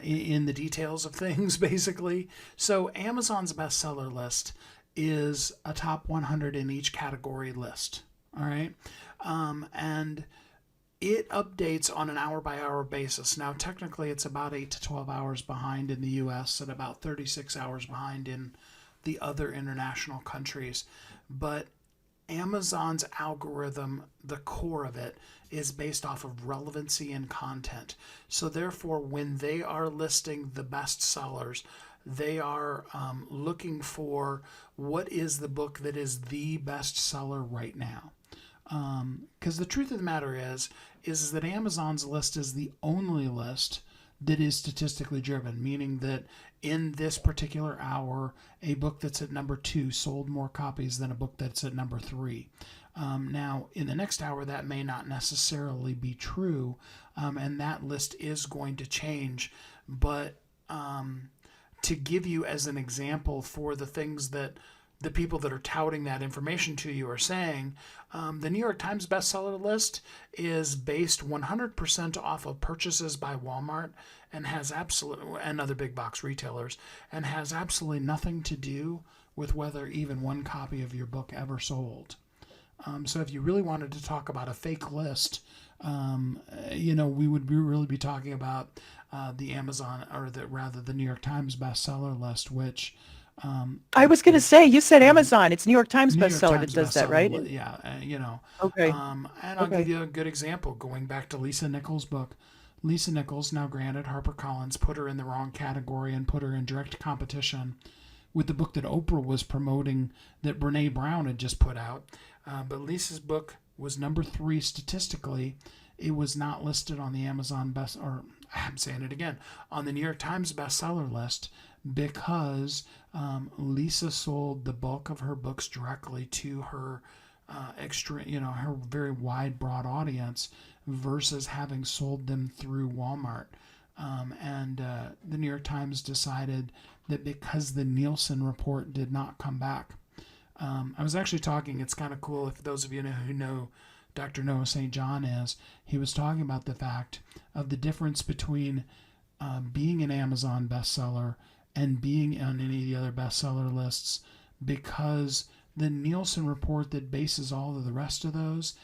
in the details of things, basically. So Amazon's bestseller list is a top 100 in each category list. All right. And it updates on an hour-by-hour basis. Now, technically, it's about 8 to 12 hours behind in the U.S. and about 36 hours behind in the other international countries. But Amazon's algorithm, the core of it, is based off of relevancy and content. So therefore, when they are listing the best sellers, they are looking for what is the book that is the best seller right now. Because the truth of the matter is that Amazon's list is the only list that is statistically driven, meaning that in this particular hour, a book that's at number 2 sold more copies than a book that's at number 3. Now, in the next hour, that may not necessarily be true, and that list is going to change. But to give you as an example for the things that the people that are touting that information to you are saying, the New York Times bestseller list is based 100% off of purchases by Walmart and and other big box retailers, and has absolutely nothing to do with whether even one copy of your book ever sold. So if you really wanted to talk about a fake list, we would really be talking about the Amazon, or the New York Times bestseller list, which I was going to say, you said Amazon. It's New York Times New York bestseller Times that does that, right? Yeah, Okay. And I'll give you a good example, going back to Lisa Nichols' book. Lisa Nichols, now granted, HarperCollins put her in the wrong category and put her in direct competition with the book that Oprah was promoting that Brene Brown had just put out. But Lisa's book was number 3 statistically. It was not listed on the Amazon on the New York Times bestseller list because Lisa sold the bulk of her books directly to her her very wide, broad audience versus having sold them through Walmart. And the New York Times decided that because the Nielsen report did not come back. I was actually talking, it's kind of cool if those of you who know Dr. Noah St. John is, he was talking about the fact of the difference between being an Amazon bestseller and being on any of the other bestseller lists, because the Nielsen report that bases all of the rest of those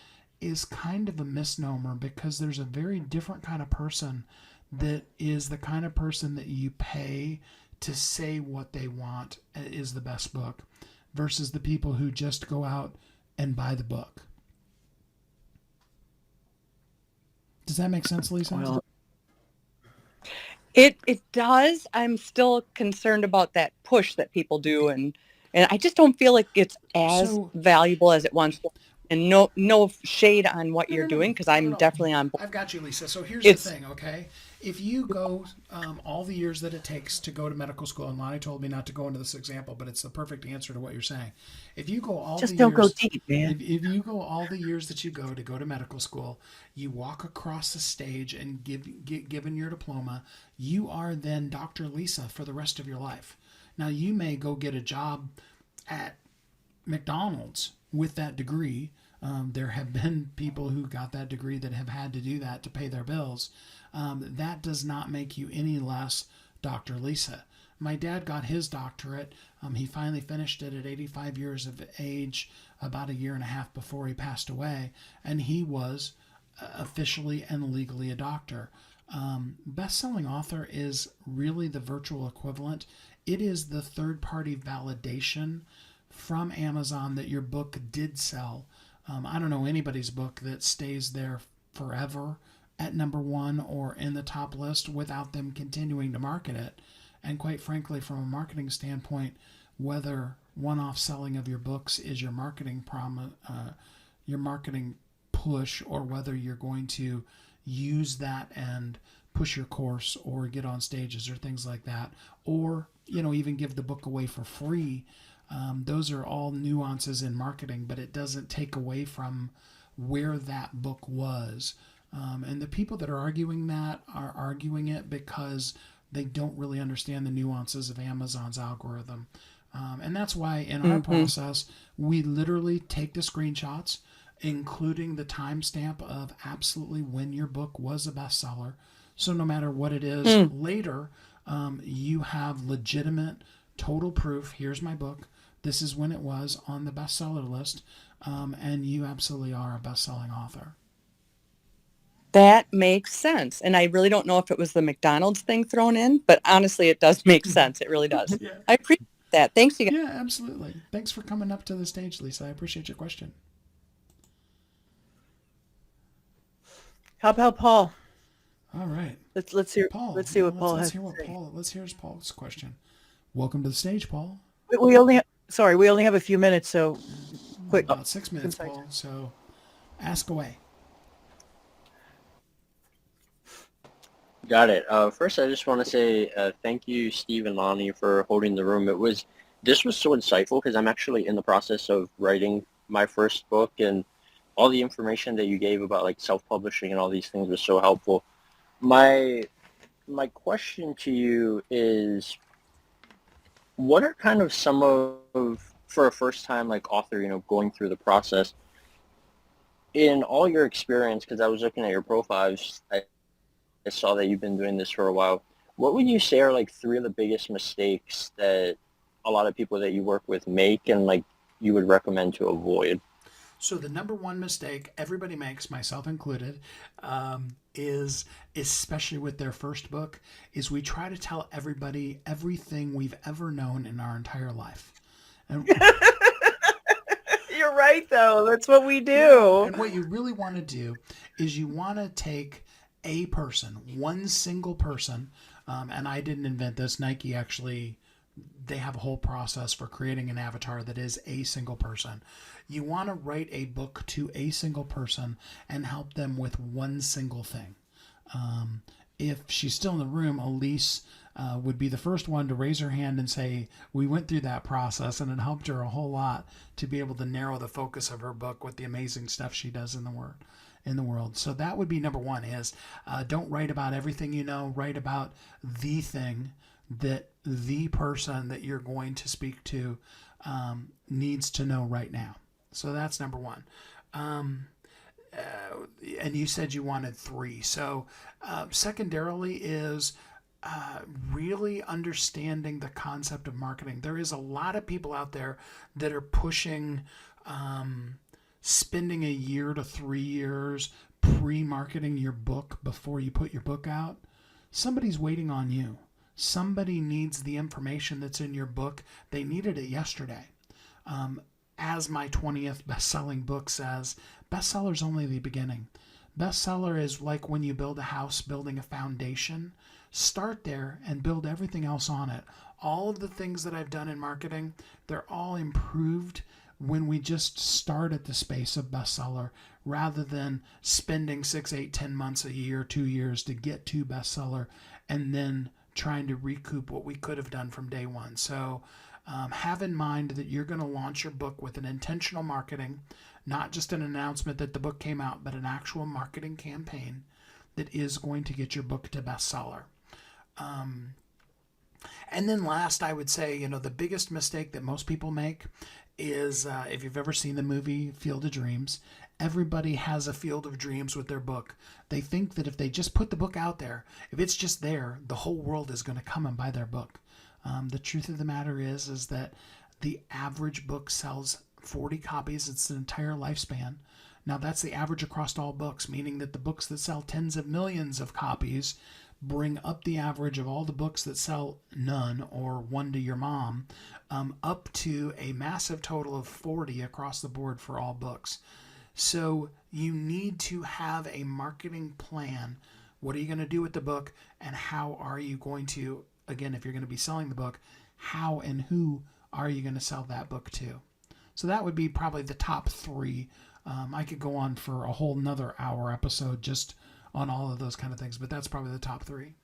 is kind of a misnomer, because there's a very different kind of person that is the kind of person that you pay to say what they want is the best book versus the people who just go out and buy the book. Does that make sense, Lisa? Well, It does. I'm still concerned about that push that people do, and I just don't feel like it's as So- valuable as it once was. And no shade on what you're doing, because I'm No. definitely on board. I've got you, Lisa. So here's It's- the thing, okay? If you go all the years that it takes to go to medical school, and Lonnee told me not to go into this example, but it's the perfect answer to what you're saying. If you go all just the don't years, go deep, man. if you go all the years that you go to medical school, you walk across the stage and get given your diploma, you are then Dr. Lisa for the rest of your life. Now, you may go get a job at McDonald's with that degree. There have been people who got that degree that have had to do that to pay their bills. That does not make you any less Dr. Lisa. My dad got his doctorate. He finally finished it at 85 years of age, about a year and a half before he passed away, and he was officially and legally a doctor. Best-selling author is really the virtual equivalent. It is the third-party validation from Amazon that your book did sell. I don't know anybody's book that stays there forever at number one or in the top list without them continuing to market it. And quite frankly, from a marketing standpoint, whether one-off selling of your books is your marketing your marketing push, or whether you're going to use that and push your course or get on stages or things like that, or even give the book away for free. Those are all nuances in marketing, but it doesn't take away from where that book was. And the people that are arguing that are arguing it because they don't really understand the nuances of Amazon's algorithm. And that's why in our process, we literally take the screenshots, including the timestamp of absolutely when your book was a bestseller. So no matter what it is later, you have legitimate, total proof. Here's my book. This is when it was on the bestseller list, and you absolutely are a best-selling author. That makes sense. And I really don't know if it was the McDonald's thing thrown in, but honestly, it does make sense. It really does. Yeah. I appreciate that. Thanks, you guys. Yeah, absolutely. Thanks for coming up to the stage, Lisa. I appreciate your question. How about Paul? All right, Let's hear. Paul. Let's see what Paul let's has hear to what say. Paul. Let's hear Paul's question. Welcome to the stage, Paul. We only we only have a few minutes, so quick. About 6 minutes, concise. Paul. So ask away. Got it. First, I just want to say thank you, Steve and Lonnee, for holding the room. This was so insightful because I'm actually in the process of writing my first book, and all the information that you gave about like self-publishing and all these things was so helpful. My question to you is, what are kind of some of, for a first-time like author, going through the process, in all your experience, because I was looking at your profile, I saw that you've been doing this for a while. What would you say are like three of the biggest mistakes that a lot of people that you work with make, and like you would recommend to avoid? So the number one mistake everybody makes, myself included, is, especially with their first book, is we try to tell everybody everything we've ever known in our entire life. And You're right, though. That's what we do. And what you really want to do is you want to take a person, one single person, and I didn't invent this. Nike actually, they have a whole process for creating an avatar that is a single person. You want to write a book to a single person and help them with one single thing. If she's still in the room, Elise would be the first one to raise her hand and say, we went through that process and it helped her a whole lot to be able to narrow the focus of her book with the amazing stuff she does in the Word. in the world. So that would be number one is don't write about everything you know, write about the thing that the person that you're going to speak to needs to know right now. So that's number one. And you said you wanted 3. So secondarily is really understanding the concept of marketing. There is a lot of people out there that are pushing spending a year to 3 years pre-marketing your book before you put your book out. Somebody's waiting on you. Somebody needs the information that's in your book. They needed it yesterday. As my 20th best-selling book says, bestseller's only the beginning. Bestseller is like when you build a house, building a foundation. Start there and build everything else on it. All of the things that I've done in marketing, they're all improved when we just start at the space of bestseller rather than spending 6, 8, 10 months, a year, 2 years to get to bestseller and then trying to recoup what we could have done from day one. So have in mind that you're going to launch your book with an intentional marketing, not just an announcement that the book came out, but an actual marketing campaign that is going to get your book to bestseller. And then last, I would say, the biggest mistake that most people make is if you've ever seen the movie Field of Dreams, everybody has a field of dreams with their book. They think that if they just put the book out there, if it's just there, the whole world is going to come and buy their book. The truth of the matter is that the average book sells 40 copies. It's the entire lifespan. Now, that's the average across all books, meaning that the books that sell tens of millions of copies bring up the average of all the books that sell none or one to your mom up to a massive total of 40 across the board for all books. So you need to have a marketing plan. What are you going to do with the book, and how are you going to, again, if you're going to be selling the book, how and who are you going to sell that book to? So that would be probably the top 3. I could go on for a whole nother hour episode just on all of those kind of things, but that's probably the top 3.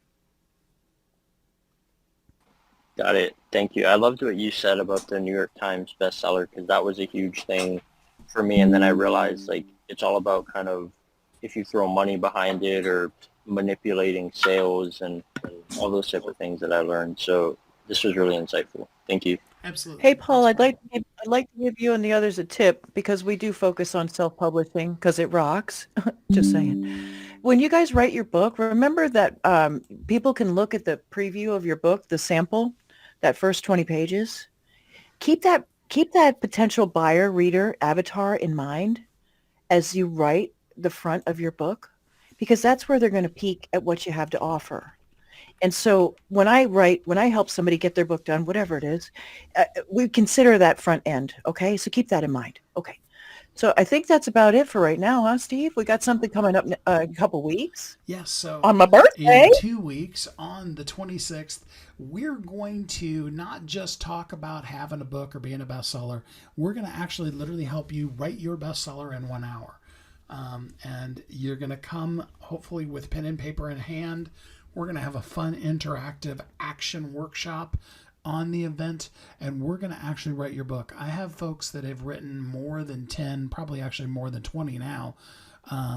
Got it. Thank you. I loved what you said about the New York Times bestseller, because that was a huge thing for me. And then I realized it's all about kind of if you throw money behind it or manipulating sales and all those type of things that I learned. So this was really insightful. Thank you. Absolutely. Hey, Paul, I'd like to give you and the others a tip because we do focus on self-publishing because it rocks. Just saying. When you guys write your book, remember that people can look at the preview of your book, the sample, that first 20 pages. Keep that potential buyer, reader, avatar in mind as you write the front of your book, because that's where they're going to peek at what you have to offer. And so when I help somebody get their book done, whatever it is, we consider that front end. Okay. So keep that in mind. Okay. So I think that's about it for right now, huh, Steve? We got something coming up in a couple weeks. Yes. So on my birthday, in 2 weeks, on the 26th, we're going to not just talk about having a book or being a bestseller. We're going to actually literally help you write your bestseller in 1 hour. And you're going to come hopefully with pen and paper in hand. We're going to have a fun interactive action workshop on the event, and we're going to actually write your book. I have folks that have written more than 10, probably actually more than 20 now,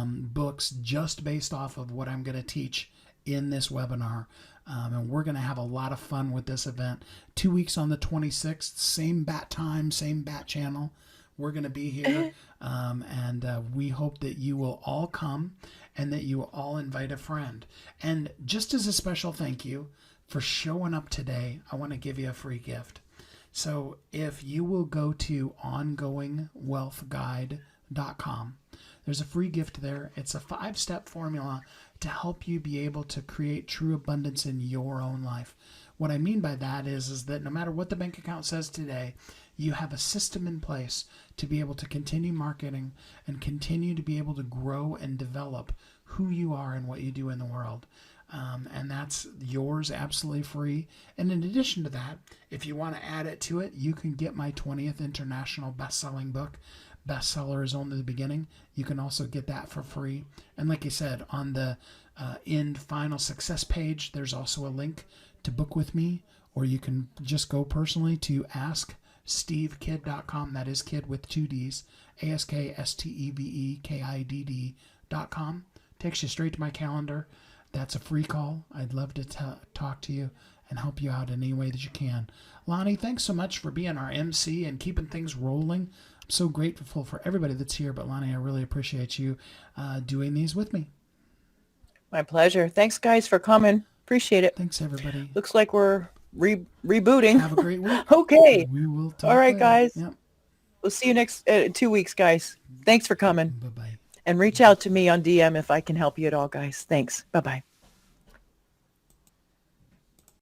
books just based off of what I'm going to teach in this webinar. And we're going to have a lot of fun with this event. 2 weeks on the 26th, same bat time, same bat channel. We're going to be here, and we hope that you will all come and that you will all invite a friend. And just as a special thank you for showing up today, I want to give you a free gift. So if you will go to ongoingwealthguide.com, there's a free gift there. It's a 5-step formula to help you be able to create true abundance in your own life. What I mean by that is that no matter what the bank account says today, you have a system in place to be able to continue marketing and continue to be able to grow and develop who you are and what you do in the world. And that's yours absolutely free. And in addition to that, if you want to add it to it, you can get my 20th international best-selling book. Bestseller is only the beginning. You can also get that for free. And like I said, on the end final success page, there's also a link to book with me, or you can just go personally to askstevekid.com. That is kid with 2 Ds, AskStevekid.com. lonnee.com. Takes you straight to my calendar. That's a free call. I'd love to talk to you and help you out in any way that you can. Lonnee, thanks so much for being our MC and keeping things rolling. I'm so grateful for everybody that's here, but Lonnee, I really appreciate you doing these with me. My pleasure. Thanks, guys, for coming. Appreciate it. Thanks, everybody. Looks like we're rebooting. Have a great week. Okay. We will talk All right, later. guys. Yep. We'll see you next 2 weeks, guys. Thanks for coming. Bye-bye. And reach out to me on DM if I can help you at all, guys. Thanks. Bye-bye.